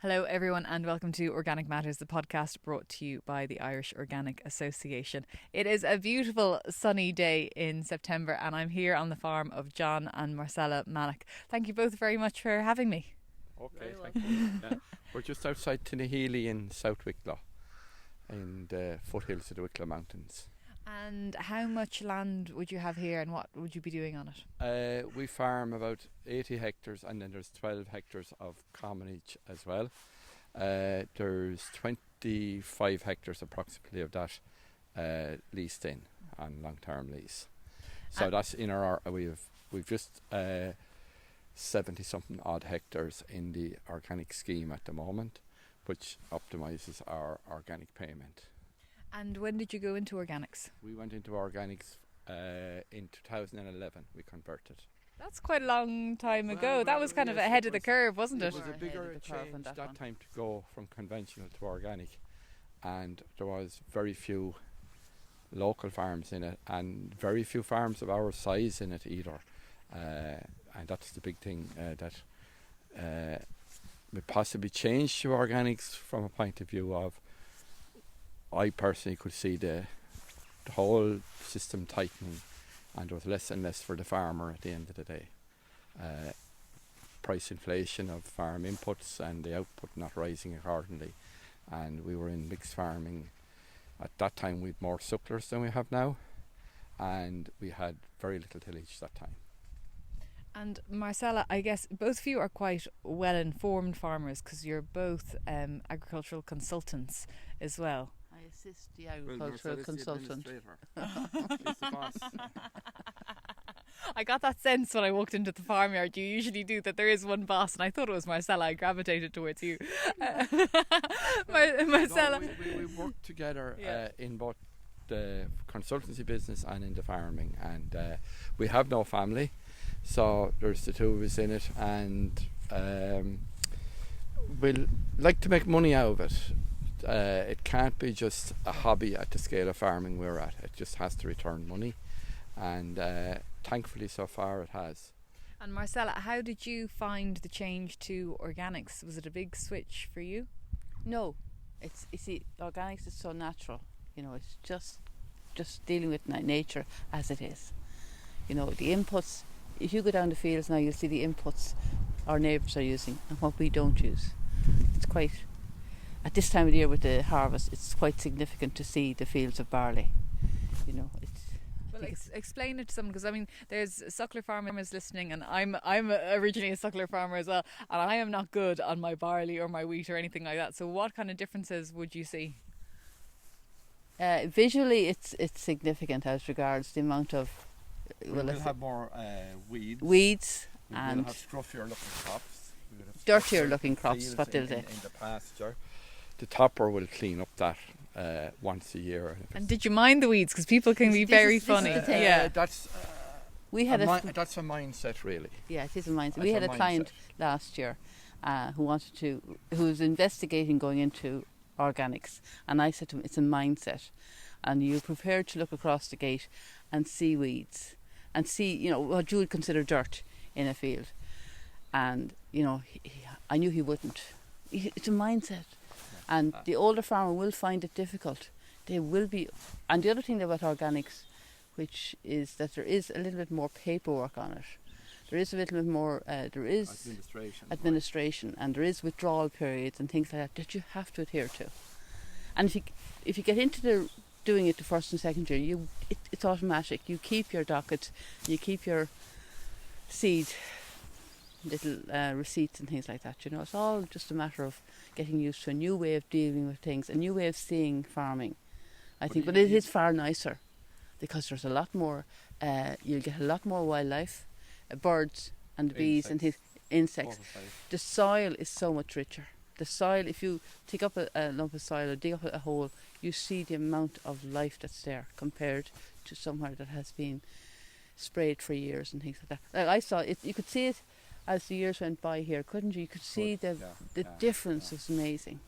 Hello everyone and welcome to Organic Matters, the podcast brought to you by the Irish Organic Association. It is a beautiful sunny day in September and I'm here on the farm of John and Marcella Mallick. Thank you both very much for having me. Okay, thank you. We're just outside Tinahely in South Wicklow, in the foothills of the Wicklow Mountains. And how much land would you have here and what would you be doing on it? We farm about 80 hectares and then there's 12 hectares of commonage as well. There's 25 hectares approximately of that leased in on long-term lease. So that's in our, we've just 70 something odd hectares in the organic scheme at the moment, which optimises our organic payment. And when did you go into organics? We went into organics in 2011. We converted. That's quite a long time ago. That was kind of ahead of the curve, wasn't it? It was a bigger change that time to go from conventional to organic, and there was very few local farms in it and very few farms of our size in it either. And that's the big thing that we possibly changed to organics from a point of view of I personally could see the whole system tightening and there was less and less for the farmer at the end of the day. Price inflation of farm inputs and the output not rising accordingly. And we were in mixed farming. At that time we had more sucklers than we have now and we had very little tillage that time. And Marcella, I guess both of you are quite well-informed farmers because you're both agricultural consultants as well. I assist the agricultural consultant. She's the boss. I got that sense when I walked into the farmyard. You usually do that there is one boss, and I thought it was Marcella. I gravitated towards you. Marcella. No, we work together in both the consultancy business and in the farming, and we have no family. So there's the two of us in it, and we'll like to make money out of it. It can't be just a hobby at the scale of farming we're at. It just has to return money, and thankfully so far it has. And Marcella, how did you find the change to organics? Was it a big switch for you? No, you see, organics is so natural. You know, it's just dealing with nature as it is. You know, the inputs. If you go down the fields now, you'll see the inputs our neighbours are using and what we don't use. It's quite, at this time of the year with the harvest, it's quite significant to see the fields of barley. You know, explain it to someone, because I mean, there's suckler farmers listening, and I'm originally a suckler farmer as well, and I am not good on my barley or my wheat or anything like that. So, what kind of differences would you see? Visually, it's significant as regards the amount of. We'll have more weeds. Weeds we'll and have scruffier looking crops. Dirtier looking crops. What they'll say. In the pasture, the topper will clean up that once a year. And did you mind the weeds? Because people can be very funny. Yeah, that's we had that's a mindset really. Yeah, it is a mindset. We had a client last year who was investigating going into organics, and I said to him, "It's a mindset, and you're prepared to look across the gate and see weeds and see, you know, what you would consider dirt in a field." And you know, I knew he wouldn't. It's a mindset, and the older farmer will find it difficult. They will be. And the other thing about organics, which is that there is a little bit more paperwork on it. There is a little bit more. There is administration, and there is withdrawal periods and things like that you have to adhere to. And if you get into doing it the first and second year, it's automatic. You keep your docket, you keep your seed, little receipts and things like that. You know, it's all just a matter of getting used to a new way of dealing with things, a new way of seeing farming. I think, but it is far nicer because there's a lot more. You'll get a lot more wildlife, birds and bees and insects. The soil is so much richer. The soil, if you take up a lump of soil or dig up a hole, you see the amount of life that's there compared to somewhere that has been sprayed for years and things like that. Like I saw it, you could see it as the years went by here, couldn't you? You could see the difference was amazing.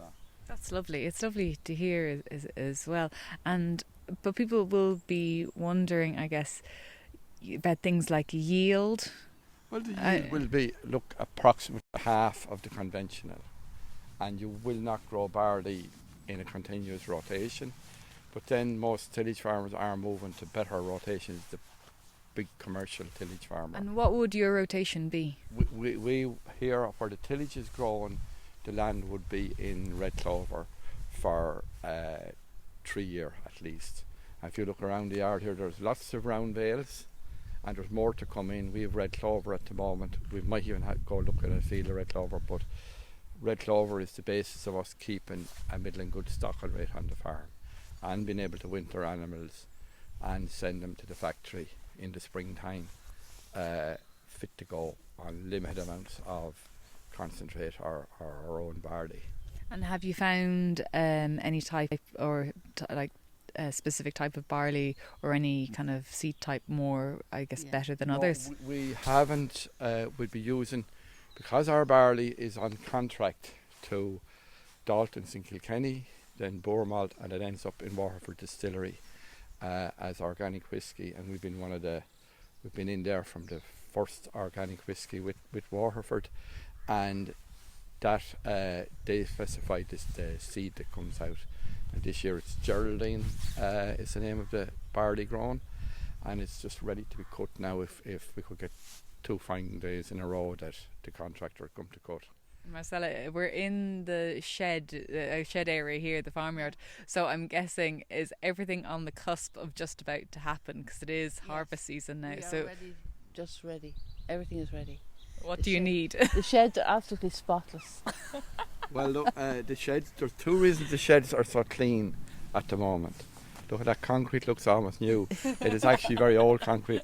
That's lovely. It's lovely to hear as well. But people will be wondering, I guess, about things like yield. Well, the yield will be, approximately half of the conventional. and you will not grow barley in a continuous rotation. But then most tillage farmers are moving to better rotations, the big commercial tillage farmer. And what would your rotation be? We here where the tillage is growing, the land would be in red clover for 3 year at least. And if you look around the yard here, there's lots of round bales, and there's more to come in. We have red clover at the moment. We might even go look at a field of red clover, but red clover is the basis of us keeping a middling good stockle rate on the farm and being able to winter animals and send them to the factory in the springtime fit to go on limited amounts of concentrate or our own barley. And have you found any type or a specific type of barley or any kind of seed type more, I guess, better than others? We haven't. We'd be using, because our barley is on contract to Dalton's in Kilkenny, then Bournemouth, and it ends up in Waterford Distillery as organic whiskey, and we've been in there from the first organic whiskey with Waterford, and that they specified the seed that comes out, and this year it's Geraldine is the name of the barley grown, and it's just ready to be cut now if we could get 2 fine days in a row that the contractor come to cut. Marcella, we're in the shed area here, the farmyard, so I'm guessing is everything on the cusp of just about to happen, because it is harvest season now. We so are ready, just ready. Everything is ready. What do you need? The sheds are absolutely spotless. Well, look, the sheds, there's 2 reasons the sheds are so clean at the moment. Look at that concrete, looks almost new. It is actually very old concrete.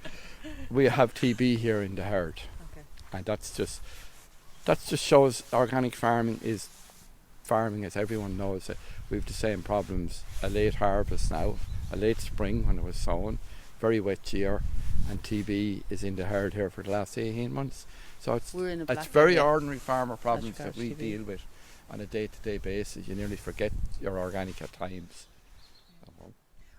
We have TB here in the herd, and that just shows organic farming is farming, as everyone knows. We've the same problems: a late harvest now, a late spring when it was sown, very wet year, and TB is in the herd here for the last 18 months. So it's very ordinary farmer problems that we deal with on a day-to-day basis. You nearly forget you're organic at times.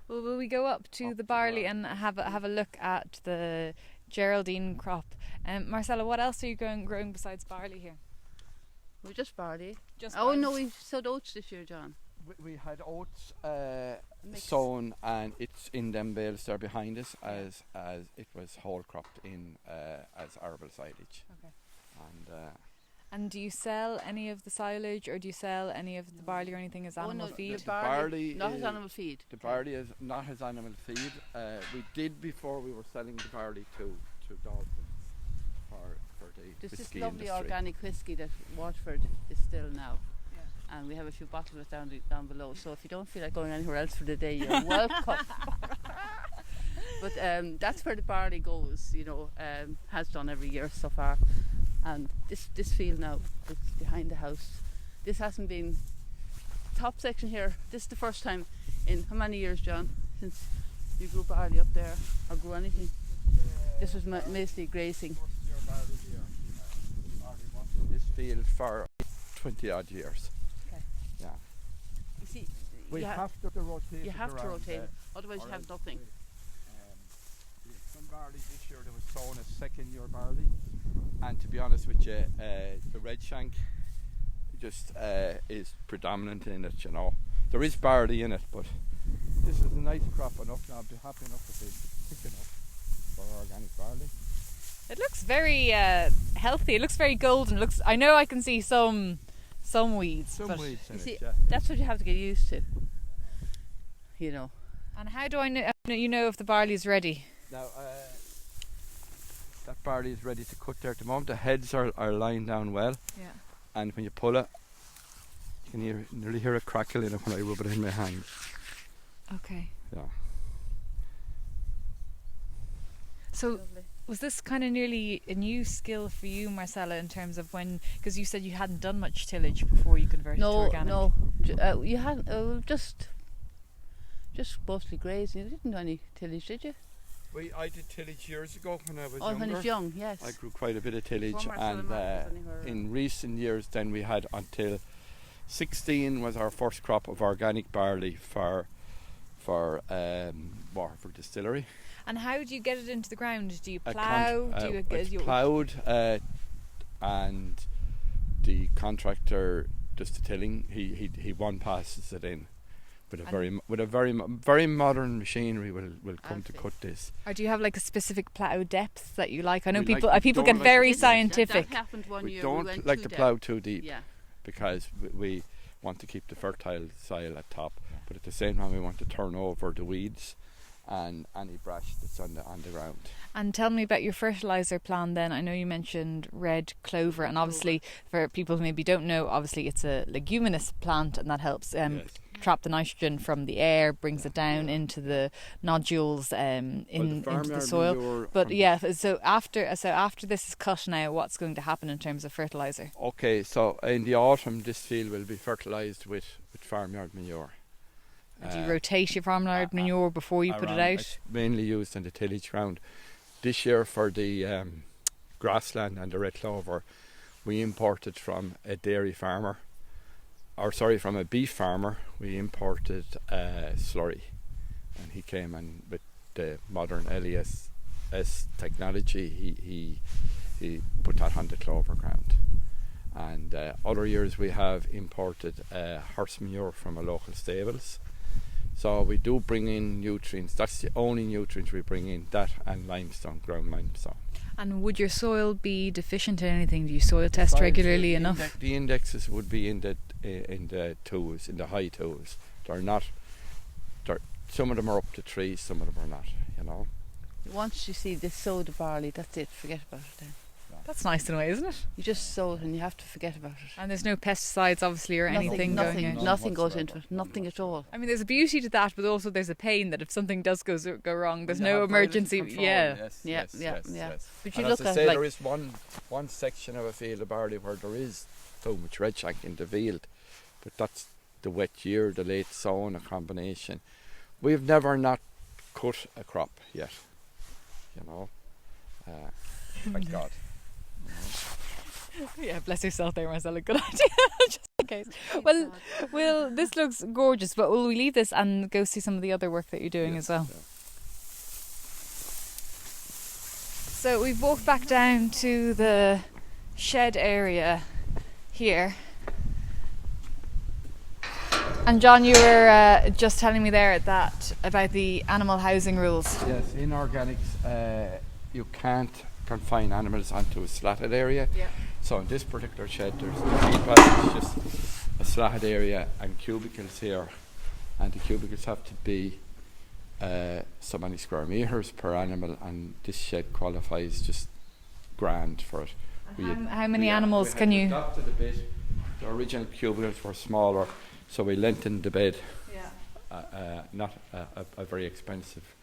Well, will we go up to the barley and have a look at the Geraldine crop? Marcella, what else are you growing besides barley here? We're just barley. Barley. No, we sowed oats this year, John. We had oats sown, and it's in them bales there behind us as it was whole cropped in as arable silage. Okay. And do you sell any of the silage, or do you sell any of the barley or anything as animal feed? The barley not as animal feed. The barley is not as animal feed. We did before we were selling the barley to Dalton for the There's whiskey this lovely industry. organic whiskey that Waterford distill now. And we have a few bottles of it down below, so if you don't feel like going anywhere else for the day, you're welcome. But that's where the barley goes, has done every year so far. And this field now, it's behind the house. This hasn't been top section here. This is the first time in how many years, John, since you grew barley up there or grew anything? This was mostly grazing. This field for 20 odd years. Yeah. You see, we have to rotate. You have to rotate, otherwise you have nothing. Some barley this year, there was sown as 2nd year barley, and to be honest with you, the red shank just is predominant in it. There is barley in it, but this is a nice crop enough. Now I'd be happy enough if it's thick enough for organic barley. It looks very healthy. It looks very golden. I know I can see some weeds. Some weeds in see, it, yeah. That's what you have to get used to. And how do I know? If the barley is ready? Now that barley is ready to cut there at the moment. The heads are lying down well. Yeah. And when you pull it, you can nearly hear a crackle in it when I rub it in my hand. Okay. Yeah. So was this kind of nearly a new skill for you, Marcella, in terms of because you said you hadn't done much tillage before you converted to organic? No, you hadn't. Just mostly grazing. You didn't do any tillage, did you? I did tillage years ago when I was younger. Oh, when I was young, yes. I grew quite a bit of tillage, and in recent recent years then we had until 16 was our first crop of organic barley for Waterford Distillery. And how do you get it into the ground? Do you plough? It's ploughed, and the contractor just the tilling. He one passes it in with a very modern machinery will come to cut this. Or do you have like a specific plough depth that you like? I know We people get very scientific. That happened one We year. don't went like too to deep. plough too deep, Yeah. because we want to keep the fertile soil at top, but at the same time we want to turn over the weeds and any brush that's on the ground. And tell me about your fertiliser plan then. I know you mentioned red clover, and obviously for people who maybe don't know, obviously it's a leguminous plant, and that helps trap the nitrogen from the air, brings it down into the nodules into the soil. But so after this is cut now, what's going to happen in terms of fertiliser? Okay, so in the autumn this field will be fertilised with farmyard manure. Do you rotate your farmyard manure before you put it out? It's mainly used in the tillage ground. This year for the grassland and the red clover, we imported from a dairy farmer, from a beef farmer. We imported slurry, and he came and with the modern LES technology, he put that on the clover ground. And other years we have imported horse manure from a local stables. So we do bring in nutrients. That's the only nutrients we bring in, that and limestone, ground limestone. And would your soil be deficient in anything? Do you soil test regularly enough? The indexes would be in the twos, in the high twos. They're not. Some of them are up to 3, some of them are not. You know. Once you see this sow the barley, that's it. Forget about it then. That's nice in a way, isn't it? You just sow it and you have to forget about it. And there's no pesticides, obviously, or anything going out. Nothing goes into it. Nothing at all. I mean, there's a beauty to that, but also there's a pain that if something does go wrong, there's no emergency. Yes. But you and look as I at say, like there is one section of a field of barley where there is too much red shank in the field, but that's the wet year, the late sowing, a combination. We've never not cut a crop yet, you know. Thank God. Yeah, bless yourself there, Marcella. Good idea, just in case. Well, this looks gorgeous, but will we leave this and go see some of the other work that you're doing as well? Yeah. So we've walked back down to the shed area here. And John, you were just telling me there about the animal housing rules. Yes, in organics, you can't confine animals onto a slatted area. Yeah. So in this particular shed, there's the feed passage, just a slatted area and cubicles here, and the cubicles have to be so many square meters per animal, and this shed qualifies just grand for it. How many animals can you? Adopted a bit. The original cubicles were smaller, so we lengthened the bed. Yeah. Not a very expensive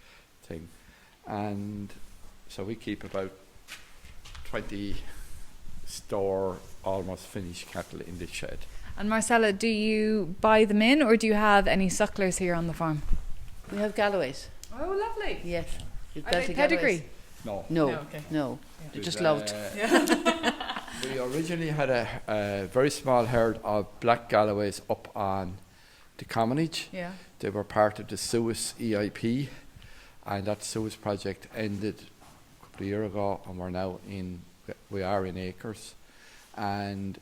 thing, and so we keep about 20 store almost finished cattle in this shed. And Marcella, do you buy them in, or do you have any sucklers here on the farm? we have Galloways. Oh, lovely. Yes. You've Are they pedigree? No. No, okay. no. Yeah. They're just loved. We originally had a very small herd of black Galloways up on the commonage. Yeah. They were part of the Suez EIP, and that Suez project ended a couple of years ago, and we are in acres, and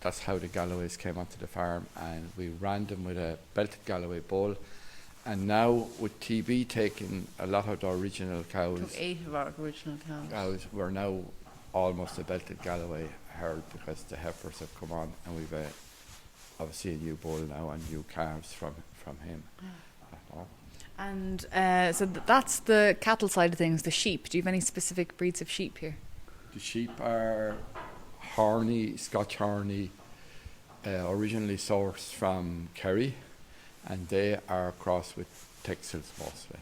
that's how the Galloways came onto the farm, and we ran them with a belted Galloway bull. And now with TB taking a lot of the original cows, Took 8 of our original cows. we're now almost a belted Galloway herd because the heifers have come on, and we've obviously a new bull now and new calves from him. And so that's the cattle side of things. The sheep. Do you have any specific breeds of sheep here? The sheep are horny, Scotch horny, originally sourced from Kerry, and they are crossed with Texels mostly.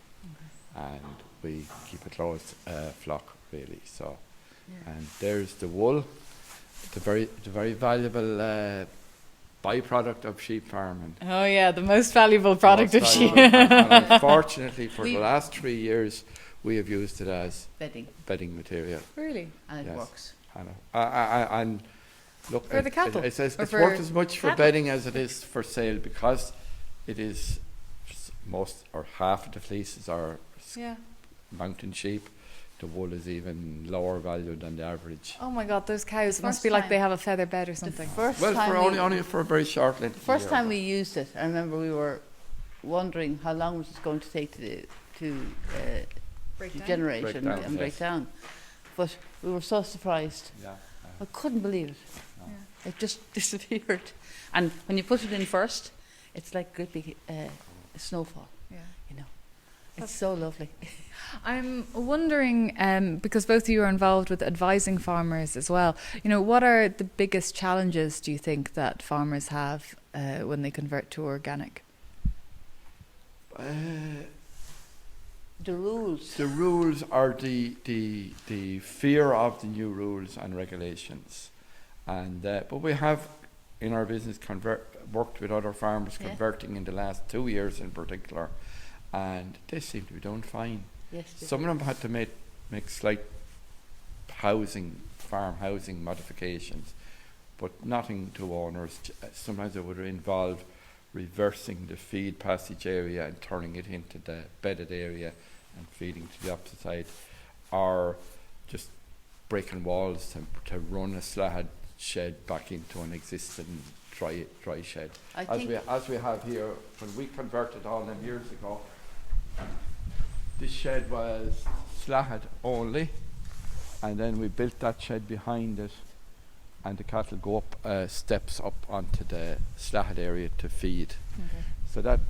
And we keep a close flock really. So, and there's the wool, the very valuable byproduct of sheep farming. Oh yeah, the most valuable product of sheep. And unfortunately, for the last 3 years, we have used it as bedding material. Really? And it Yes. works. And look, For the cattle? it's Or for worth as much for cattle? bedding as it is for sale, because it is most or half of the fleeces are Yeah. mountain sheep. the wool is even lower value than the average. Oh my God, those cows must be like they have a feather bed or something. Well, for only for a very short length. The first time we used it, I remember we were wondering how long was it going to take to generate and break down. But we were so surprised. Yeah. I couldn't believe it. No. Yeah. It just disappeared. And when you put it in first, it's like grippy snowfall. Yeah. You know, it's so lovely. I'm wondering, because both of you are involved with advising farmers as well, you know, what are the biggest challenges, do you think, that farmers have when they convert to organic? The rules. The rules are the fear of the new rules and regulations. And but we have, in our business, worked with other farmers converting in the last 2 years in particular, and they seem to be doing fine. Yes, some of them had to make slight farm housing modifications, but nothing to owners. Sometimes it would involve reversing the feed passage area and turning it into the bedded area and feeding to the opposite side, or just breaking walls to run a slat shed back into an existing dry shed. As we have here, when we converted all them years ago, this shed was slatted only, and then we built that shed behind it, and the cattle go up steps up onto the slatted area to feed. Okay. So that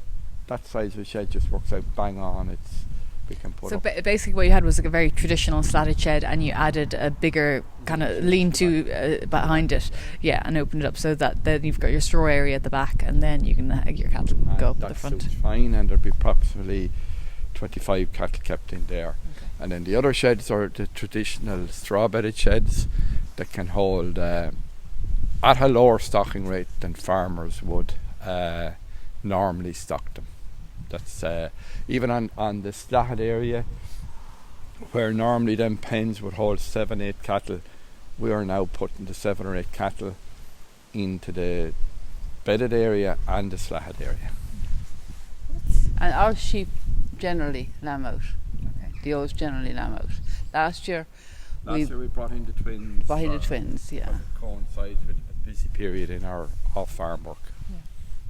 size of shed just works out bang on. We can put so basically what you had was like a very traditional slatted shed, and you added a bigger kind of lean-to behind it, and opened it up so that then you've got your straw area at the back, and then you can your cattle go up at the front. That's fine, and there'll be approximately 25 cattle kept in there. Okay. And then the other sheds are the traditional straw-bedded sheds that can hold at a lower stocking rate than farmers would normally stock them. That's even on the slatted area, where normally them pens would hold 7-8 cattle, we are now putting the 7 or 8 cattle into the bedded area and the slatted area. And our sheep generally lamb out. Okay. The ewes generally lamb out. Last year we brought in the twins. Yeah. It coincides with a busy period in our off-farm work. Yeah.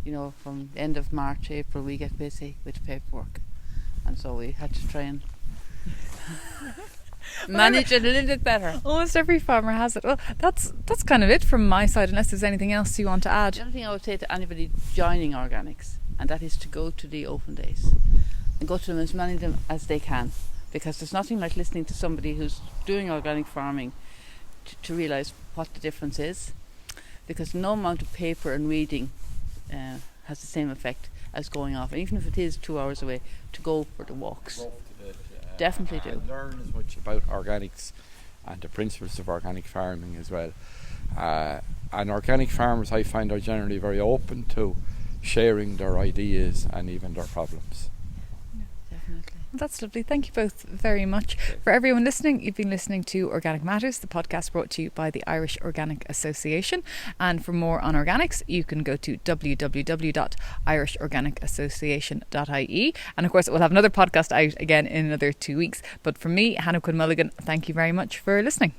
You know, from the end of March, April, we get busy with paperwork, and so we had to try and manage it a little bit better. Almost every farmer has it. Well, that's kind of it from my side, unless there's anything else you want to add. The other thing I would say to anybody joining organics, and that is to go to the open days and go to them, as many of them as they can, because there's nothing like listening to somebody who's doing organic farming to realise what the difference is, because no amount of paper and reading has the same effect as going off, and even if it is 2 hours away, to go for the walks. Definitely do. Learn as much about organics and the principles of organic farming as well. And organic farmers, I find, are generally very open to sharing their ideas and even their problems. Definitely. That's lovely. Thank you both very much. For everyone listening, you've been listening to Organic Matters, the podcast brought to you by the Irish Organic Association. And for more on organics, you can go to www.irishorganicassociation.ie. And of course, we'll have another podcast out again in another 2 weeks. But for me, Hannah Quinn Mulligan, thank you very much for listening.